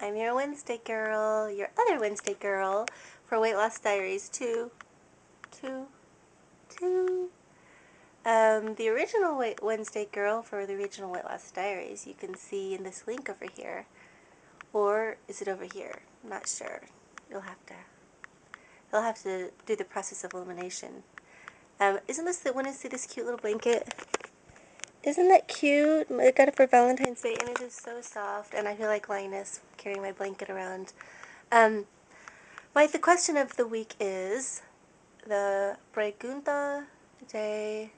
I'm your Wednesday girl, your other Wednesday girl for Weight Loss Diaries 2. The original Wednesday girl for the original Weight Loss Diaries you can see in this link over here. Or is it over here? I'm not sure. You'll have to do the process of elimination. Isn't this the one to see this cute little blanket? Isn't that cute? I got it for Valentine's Day and it is so soft and I feel like Linus carrying my blanket around. The question of the week is the pregunta de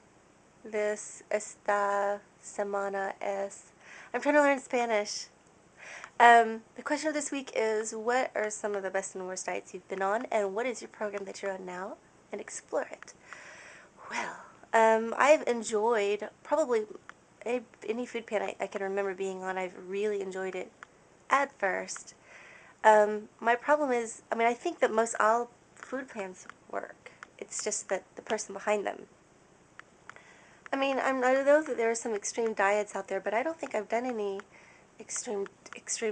esta semana es. I'm trying to learn Spanish. The question of this week is, what are some of the best and worst diets you've been on, and what is your program that you're on now, and explore it. Well, I've enjoyed probably any food plan I can remember being on. I've really enjoyed it at first. My problem is, I think that most all food plans work. It's just that the person behind them. I know that there are some extreme diets out there, but I don't think I've done any extreme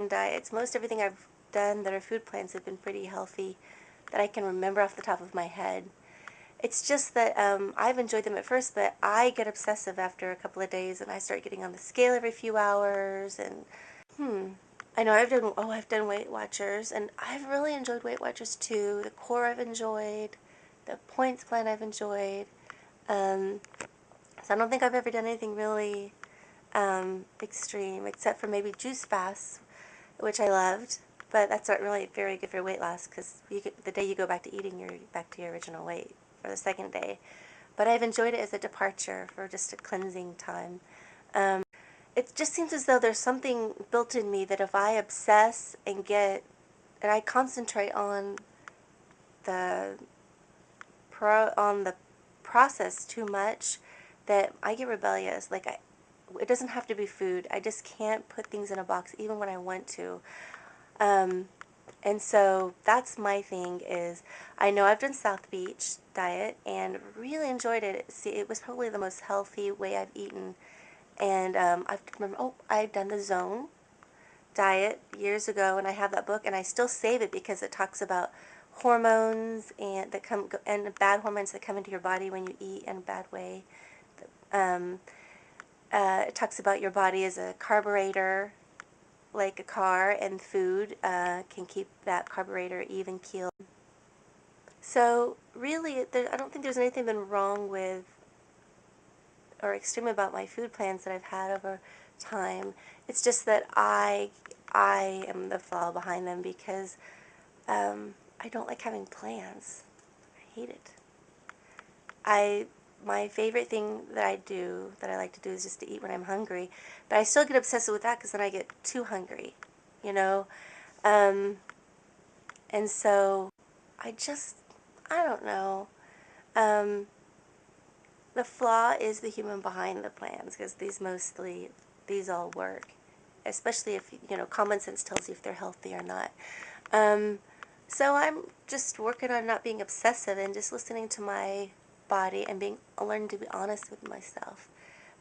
diets. Most everything I've done that are food plans have been pretty healthy that I can remember off the top of my head. It's just that I've enjoyed them at first, but I get obsessive after a couple of days, and I start getting on the scale every few hours, and I know I've done Weight Watchers, and I've really enjoyed Weight Watchers too. The core I've enjoyed, the points plan I've enjoyed. So I don't think I've ever done anything really extreme, except for maybe juice fasts, which I loved. But that's not really very good for weight loss, because the day you go back to eating, you're back to your original weight for the second day. But I've enjoyed it as a departure for just a cleansing time. It just seems as though there's something built in me that if I obsess and I concentrate on the process too much, that I get rebellious. It doesn't have to be food. I just can't put things in a box even when I want to. And so that's my thing is, I know I've done South Beach diet and really enjoyed it. See, it was probably the most healthy way I've eaten. And I've done the Zone diet years ago, and I have that book, and I still save it because it talks about hormones and bad hormones that come into your body when you eat in a bad way. It talks about your body as a carburetor, like a car, and food can keep that carburetor even keeled. So really, I don't think there's anything been wrong with or extreme about my food plans that I've had over time. It's just that I am the flaw behind them because I don't like having plans. I hate it. My favorite thing that I like to do is just to eat when I'm hungry, but I still get obsessive with that because then I get too hungry, you know. And so I don't know. The flaw is the human behind the plans, because these all work, especially if, common sense tells you if they're healthy or not. So I'm just working on not being obsessive and just listening to my body and learning to be honest with myself.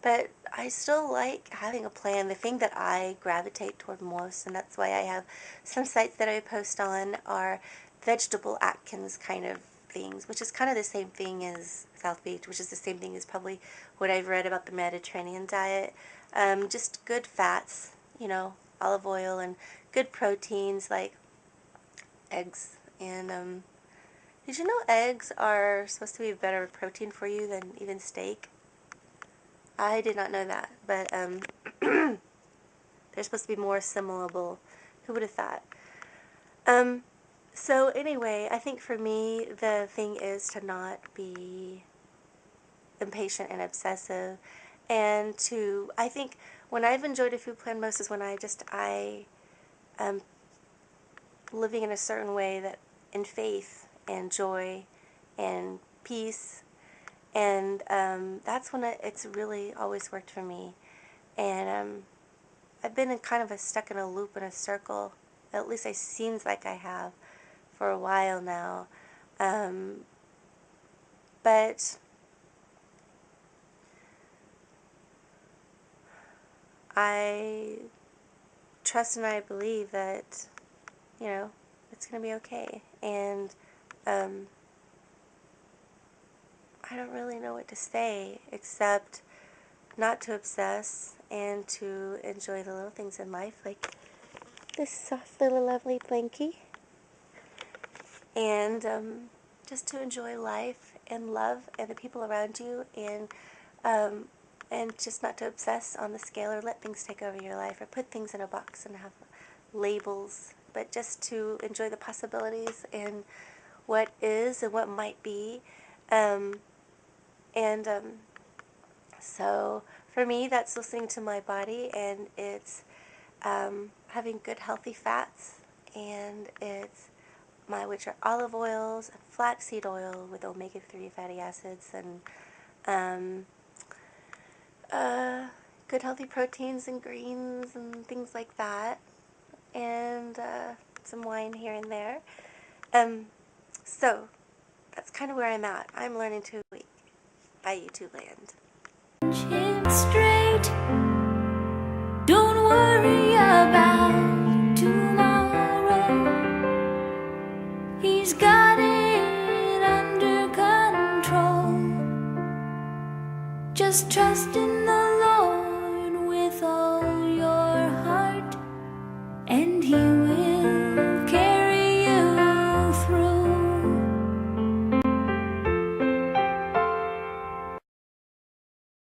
But I still like having a plan. The thing that I gravitate toward most, and that's why I have some sites that I post on, are vegetable Atkins kind of things, which is kind of the same thing as South Beach, which is the same thing as probably what I've read about the Mediterranean diet. Just good fats, olive oil, and good proteins like eggs. And did you know eggs are supposed to be better protein for you than even steak? I did not know that, but they're supposed to be more assimilable. Who would have thought? So anyway, I think for me, the thing is to not be impatient and obsessive, and I think when I've enjoyed a food plan most is when I am living in a certain way that in faith and joy and peace, and that's when it's really always worked for me. And I've been stuck in a loop, in a circle. At least it seems like I have for a while now. But I trust and I believe that you know, it's going to be okay. And I don't really know what to say except not to obsess and to enjoy the little things in life, like this soft little lovely blankie. And just to enjoy life and love and the people around you, and just not to obsess on the scale or let things take over your life or put things in a box and have labels, but just to enjoy the possibilities and what is and what might be. And so for me, that's listening to my body, and it's having good healthy fats, and it's which are olive oils and flaxseed oil with omega-3 fatty acids, and good healthy proteins and greens and things like that, and some wine here and there. So that's kind of where I'm at. I'm learning to eat by YouTube land. Straight. Don't worry about tomorrow. He's got it under control. Just trust in the